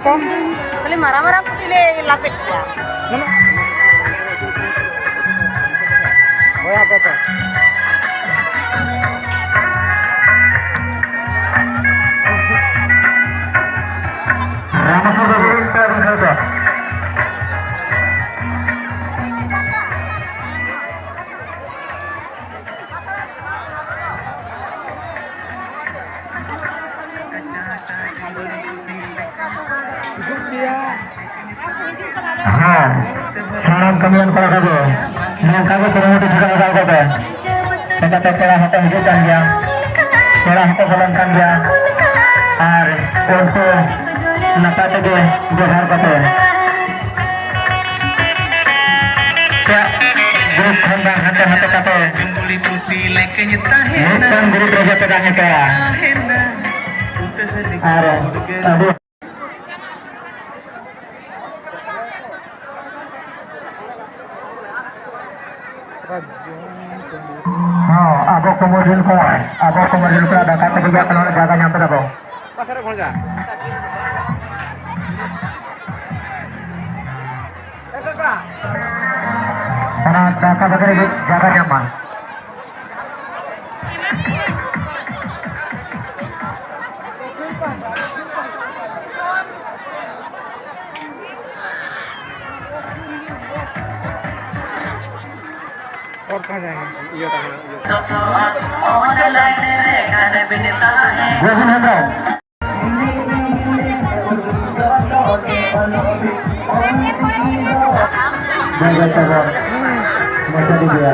apa? Kali marah-marah aku dile lapet ya. Mana? Oh ya apa? Salam kalian para kago. Yang kago kurang lebih juga asal kago. Kita telah hati hidup dan yang telah hati kolonkan dia. Ar untuk nakata dia johar kato. Ya, grup kembang hati kato. Jembuli putih lekenya tahe. Bukan grup raja pedangnya kaya. Ar, aduh. Abang kemudian ada kata juga kalau jaga nyampe abang. Pasar apa aja? Karena jaga begini jaga nyaman. और कहाँ जाएंगे? ये तो Gua pun tahu. Jaga jaga. Masa dia.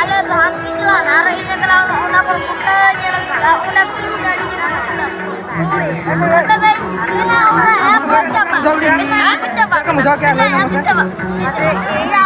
Ala धान की चला ना रही है कला उना पर मुक्ता ये लगा उना फिर गाड़ी जी तो भाई ना उना है बहुत जब बिना कुछ जब Kamu jawab kayak lain, Mas. masih iya